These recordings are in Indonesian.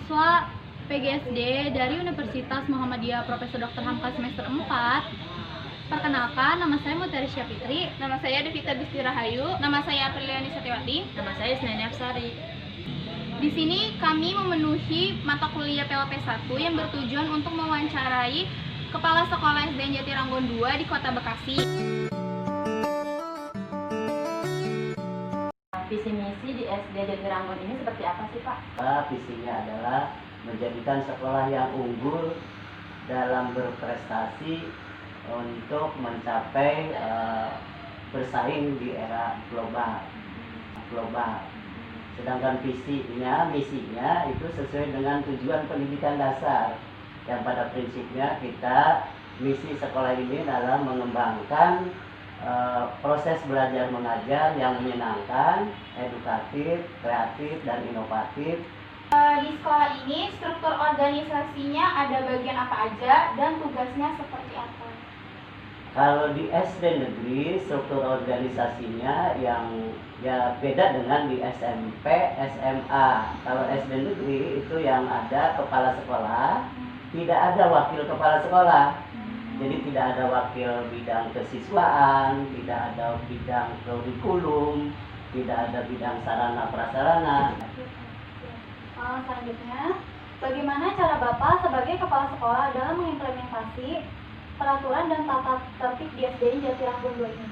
mahasiswa PGSD dari Universitas Muhammadiyah Profesor Dr. Hamka semester 4. Perkenalkan, nama saya Mutiara Syafitri. Nama saya Devita Gusti Rahayu. Nama saya Apriliani Setiawati. Nama saya Isnani Afsari. Di sini kami memenuhi mata kuliah PLP 1 yang bertujuan untuk mewawancarai Kepala Sekolah SDN Jatiranggon 2 di Kota Bekasi. Visi misi di SD Jatiranggon ini seperti apa sih, Pak? Visinya adalah menjadikan sekolah yang unggul dalam berprestasi untuk mencapai bersaing di era global. Sedangkan misinya itu sesuai dengan tujuan pendidikan dasar, yang pada prinsipnya misi sekolah ini adalah mengembangkan proses belajar mengajar yang menyenangkan, edukatif, kreatif, dan inovatif. Di sekolah ini struktur organisasinya ada bagian apa aja dan tugasnya seperti apa? Kalau di SD negeri struktur organisasinya yang beda dengan di SMP, SMA. Kalau SD negeri itu yang ada kepala sekolah, tidak ada wakil kepala sekolah. Jadi tidak ada wakil bidang kesiswaan, tidak ada bidang kurikulum, tidak ada bidang sarana prasarana. Selanjutnya, bagaimana cara Bapak sebagai kepala sekolah dalam mengimplementasi peraturan dan tata tertib di SDN Jatiranggon 2 ini?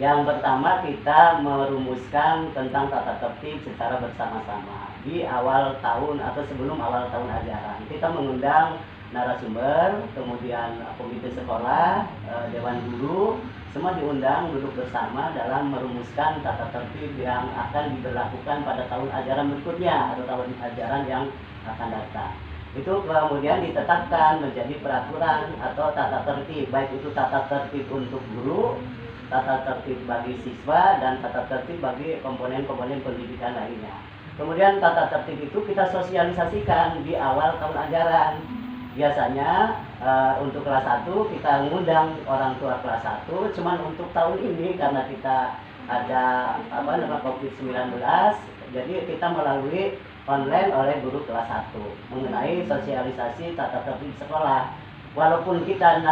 Yang pertama, kita merumuskan tentang tata tertib secara bersama-sama di awal tahun atau sebelum awal tahun ajaran. Kita mengundang narasumber, kemudian komite sekolah, dewan guru, semua diundang duduk bersama dalam merumuskan tata tertib yang akan diberlakukan pada tahun ajaran berikutnya atau tahun ajaran yang akan datang. Itu kemudian ditetapkan menjadi peraturan atau tata tertib, baik itu tata tertib untuk guru, tata tertib bagi siswa, dan tata tertib bagi komponen-komponen pendidikan lainnya. Kemudian tata tertib itu kita sosialisasikan di awal tahun ajaran. Biasanya untuk kelas 1 kita mengundang orang tua kelas 1, cuman untuk tahun ini karena kita ada COVID-19, jadi kita melalui online oleh guru kelas 1 mengenai sosialisasi tata tertib sekolah. Walaupun kita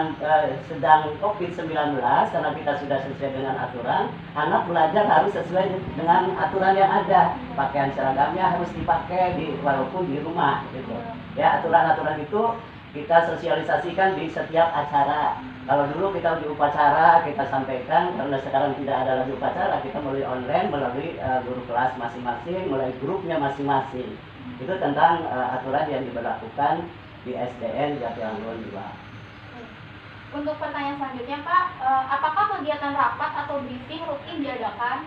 sedang COVID-19, karena kita sudah sesuai dengan aturan, anak belajar harus sesuai dengan aturan yang ada. Pakaian seragamnya harus dipakai walaupun di rumah gitu. Ya, aturan-aturan itu kita sosialisasikan di setiap acara. Kalau dulu kita di upacara kita sampaikan, karena sekarang tidak ada lagi upacara, kita melalui online, melalui guru kelas masing-masing, melalui grupnya masing-masing. Itu tentang aturan yang diberlakukan di SDN Jatiranggon 2. Untuk pertanyaan selanjutnya, Pak, apakah kegiatan rapat atau briefing rutin diadakan?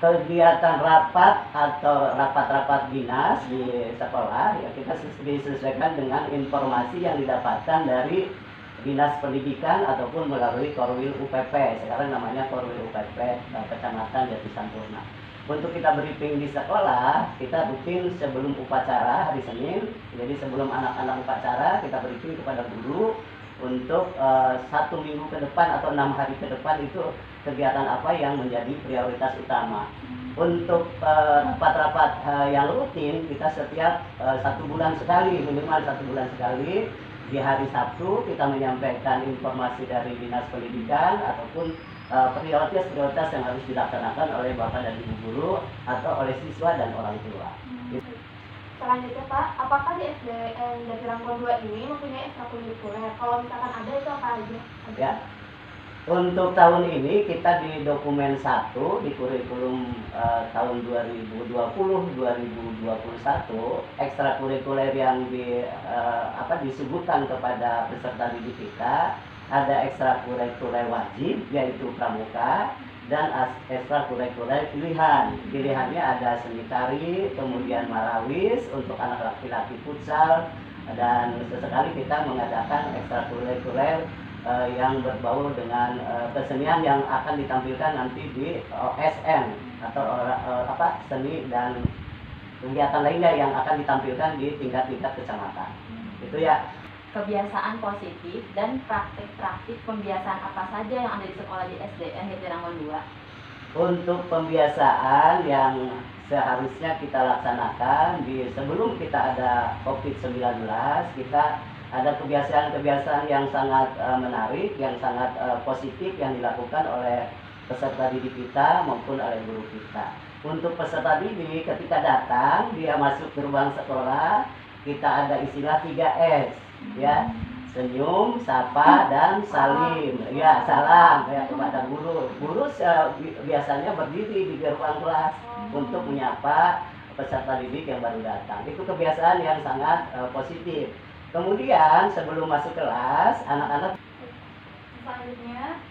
Kegiatan rapat atau rapat-rapat dinas di sekolah ya kita disesuaikan dengan informasi yang didapatkan dari Dinas Pendidikan ataupun melalui Korwil UPP. Sekarang namanya Korwil UPP Kecamatan Jatisampurna. Untuk kita briefing di sekolah, kita rutin sebelum upacara hari Senin. Jadi sebelum anak-anak upacara kita briefing kepada guru untuk 1 minggu ke depan atau 6 hari ke depan itu kegiatan apa yang menjadi prioritas utama. Untuk rapat-rapat yang rutin kita setiap 1 bulan sekali, minimal 1 bulan sekali, di hari Sabtu kita menyampaikan informasi dari Dinas Pendidikan ataupun prioritas-prioritas yang harus dilaksanakan oleh Bapak dan Ibu guru atau oleh siswa dan orang tua. Selanjutnya, Pak, apakah di SDN Jatiranggon 2 ini mempunyai ekstrakurikuler? Kalau misalkan ada, itu apa aja? Ya. Untuk tahun ini kita di dokumen 1 di kurikulum tahun 2020-2021 ekstrakurikuler yang disebutkan kepada peserta didik kita ada ekstrakurikuler wajib yaitu pramuka dan ekstrakurikuler pilihan. Pilihannya ada seni tari, kemudian marawis untuk anak laki-laki futsal, dan sesekali kita mengadakan ekstrakurikuler yang berbau dengan kesenian yang akan ditampilkan nanti di OSN atau seni dan kegiatan lainnya yang akan ditampilkan di tingkat-tingkat kecamatan. Itu ya. Kebiasaan positif dan praktik-praktik pembiasaan apa saja yang ada di sekolah di SDN Jatiranggon 2? Untuk pembiasaan yang seharusnya kita laksanakan sebelum kita ada COVID-19, kita ada kebiasaan-kebiasaan yang sangat menarik, yang sangat positif yang dilakukan oleh peserta didik kita maupun oleh guru kita. Untuk peserta didik ketika datang, dia masuk gerbang sekolah, kita ada istilah 3S, ya. Senyum, sapa, dan salim. Ya, salam ya kepada guru. Guru biasanya berdiri di gerbang kelas untuk menyapa peserta didik yang baru datang. Itu kebiasaan yang sangat positif. Kemudian sebelum masuk kelas, anak-anak Selanjutnya,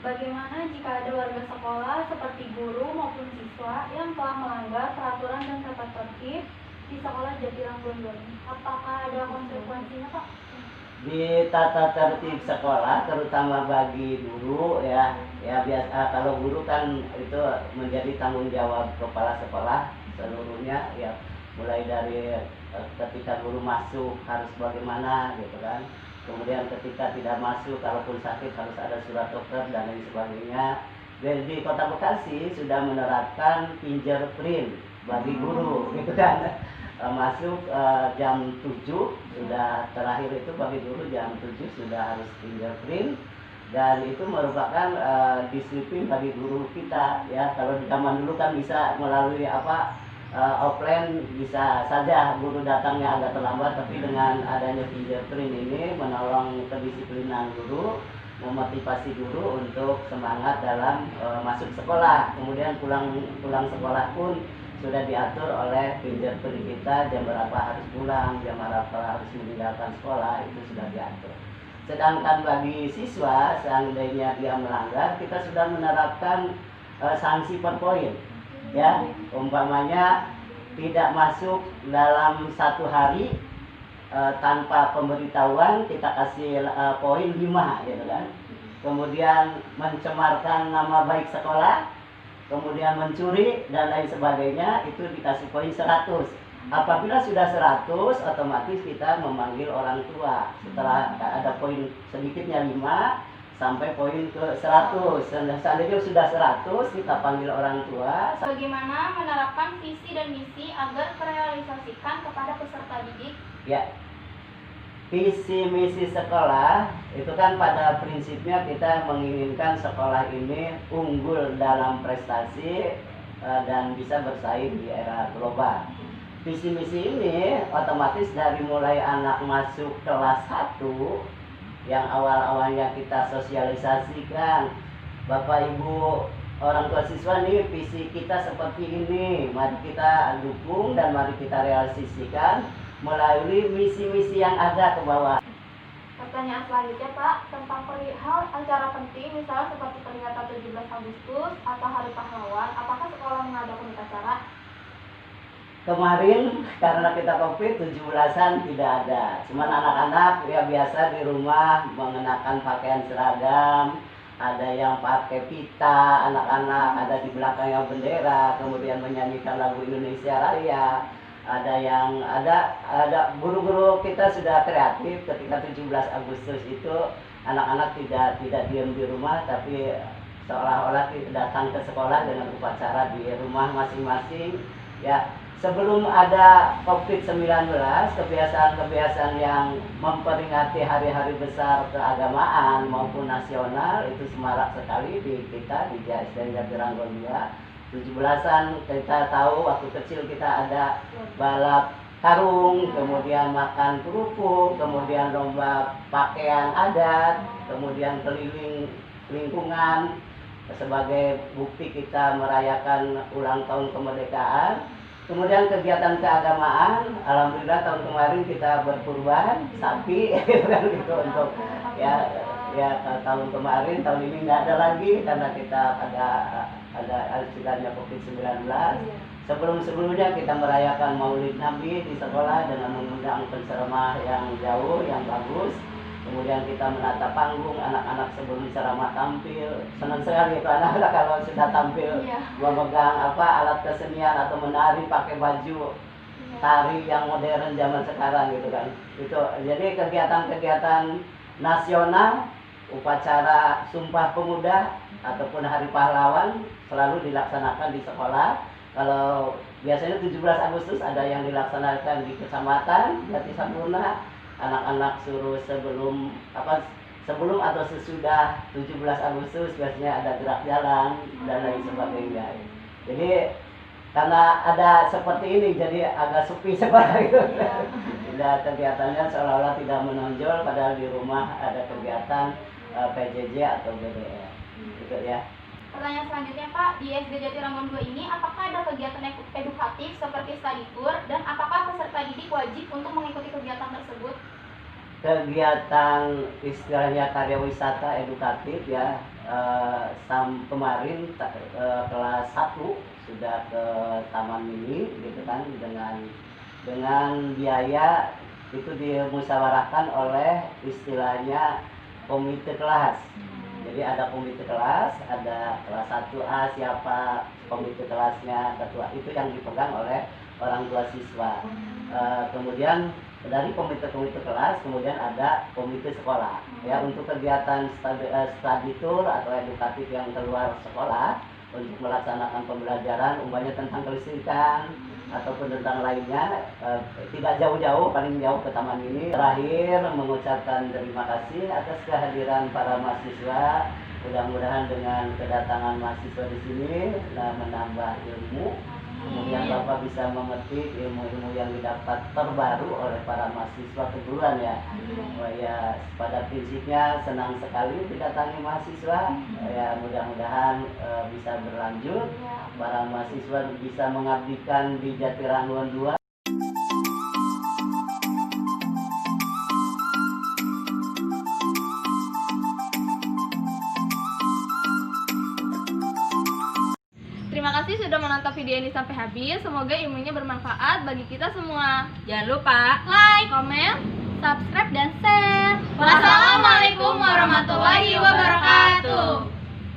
bagaimana jika ada warga sekolah seperti guru maupun siswa yang telah melanggar peraturan dan tata tertib di sekolah Jatiranggon 2 ini? Apakah ada konsekuensinya, Pak? di tata tertib sekolah, terutama bagi guru, ya biasa kalau guru kan itu menjadi tanggung jawab kepala sekolah seluruhnya, ya mulai dari ketika guru masuk harus bagaimana gitu kan, kemudian ketika tidak masuk kalaupun sakit harus ada surat dokter dan lain sebagainya. Dan di Kota Bekasi sudah menerapkan fingerprint bagi guru gitu kan. Masuk jam 7 sudah, terakhir itu bagi guru jam 7 sudah harus fingerprint, dan itu merupakan disiplin bagi guru kita, ya. Kalau di zaman dulu kan bisa melalui offline, bisa saja guru datangnya agak terlambat, tapi dengan adanya fingerprint ini menolong kedisiplinan guru, memotivasi guru untuk semangat dalam masuk sekolah. Kemudian pulang sekolah pun sudah diatur oleh fingerprint kita, jam berapa harus pulang, jam berapa harus meninggalkan sekolah, itu sudah diatur. Sedangkan bagi siswa, seandainya dia melanggar, kita sudah menerapkan sanksi per poin, ya. Umpamanya tidak masuk dalam 1 hari tanpa pemberitahuan, kita kasih poin 5, gitu kan. Kemudian mencemarkan nama baik sekolah, kemudian mencuri dan lain sebagainya, itu dikasih poin 100. Apabila sudah 100, otomatis kita memanggil orang tua. Setelah ada poin sedikitnya 5 sampai poin ke 100. Seandainya sudah 100, kita panggil orang tua. Bagaimana menerapkan visi dan misi agar terrealisasikan kepada peserta didik? Ya, visi misi sekolah itu kan pada prinsipnya kita menginginkan sekolah ini unggul dalam prestasi dan bisa bersaing di era global. Visi misi ini otomatis dari mulai anak masuk kelas 1 yang awal-awalnya kita sosialisasikan, Bapak Ibu orang tua siswa nih, visi kita seperti ini, mari kita dukung dan mari kita realisasikan melalui misi-misi yang ada ke bawah. Pertanyaan selanjutnya, Pak, tentang perihal acara penting, misalnya seperti peringatan 17 Agustus atau Hari Pahlawan, apakah sekolah mengadakan acara? Kemarin karena kita COVID 17-an tidak ada. Cuman anak-anak ya biasa di rumah mengenakan pakaian seragam, ada yang pakai pita, anak-anak ada di belakangnya bendera, kemudian menyanyikan lagu Indonesia Raya. Ada guru-guru kita sudah kreatif ketika 17 Agustus itu anak-anak tidak diam di rumah, tapi seolah-olah datang ke sekolah dengan upacara di rumah masing-masing, ya. Sebelum ada COVID-19, kebiasaan-kebiasaan yang memperingati hari-hari besar keagamaan maupun nasional itu semarak sekali di kita di JSD Jatiranggon 2. 17-an kita tahu waktu kecil kita ada balap karung, kemudian makan kerupuk, kemudian lomba pakaian adat, kemudian keliling lingkungan sebagai bukti kita merayakan ulang tahun kemerdekaan. Kemudian kegiatan keagamaan, alhamdulillah tahun kemarin kita berkurban sapi kan gitu untuk ya tahun kemarin, tahun ini nggak ada lagi karena kita ada istilahnya COVID-19. Sebelumnya kita merayakan Maulid Nabi di sekolah dengan mengundang penceramah yang jauh, yang bagus. Kemudian kita menata panggung, anak-anak sebelum ceramah tampil. Senang sekali itu anak-anak kalau sudah tampil memegang alat kesenian atau menari pakai baju tari yang modern zaman sekarang gitu kan. Itu jadi kegiatan-kegiatan nasional, upacara Sumpah Pemuda ataupun Hari Pahlawan selalu dilaksanakan di sekolah. Kalau biasanya 17 Agustus ada yang dilaksanakan di kecamatan Jati Sampurna, anak-anak suruh sebelum atau sesudah 17 Agustus biasanya ada gerak jalan dan lain sebagainya. Jadi karena ada seperti ini jadi agak sepi sekolah gitu. Tidak, kegiatannya seolah-olah tidak menonjol padahal di rumah ada kegiatan PJJ atau BDR. Gitu ya. Pertanyaan selanjutnya Pak, di SD Jatiranggon 2 ini apakah ada kegiatan edukatif seperti study tour dan apakah peserta didik wajib untuk mengikuti kegiatan tersebut? Kegiatan istilahnya karya wisata edukatif ya, kemarin kelas 1 sudah ke Taman Mini gitu kan, dengan biaya itu dimusyawarahkan oleh istilahnya komite kelas. Jadi ada komite kelas, ada kelas 1A siapa komite kelasnya, ketua itu yang dipegang oleh orang tua siswa. Kemudian dari komite kelas kemudian ada komite sekolah ya, untuk kegiatan study tour atau edukatif yang keluar sekolah untuk melaksanakan pembelajaran umpamanya tentang kelistrikan ataupun tentang lainnya, tidak jauh-jauh, paling jauh ke taman ini. Terakhir mengucapkan terima kasih atas kehadiran para mahasiswa. Mudah-mudahan dengan kedatangan mahasiswa di sini menambah ilmu. Kemudian Bapak bisa memetik ilmu-ilmu yang didapat terbaru oleh para mahasiswa keguruan ya. Ya, pada prinsipnya senang sekali didatangi mahasiswa. Ya, mudah-mudahan bisa berlanjut. Para mahasiswa bisa mengabdikan di Jatiranggon 2. Terima kasih sudah menonton video ini sampai habis. Semoga ilmunya bermanfaat bagi kita semua. Jangan lupa Like, komen, subscribe, dan share. Wassalamualaikum warahmatullahi wabarakatuh.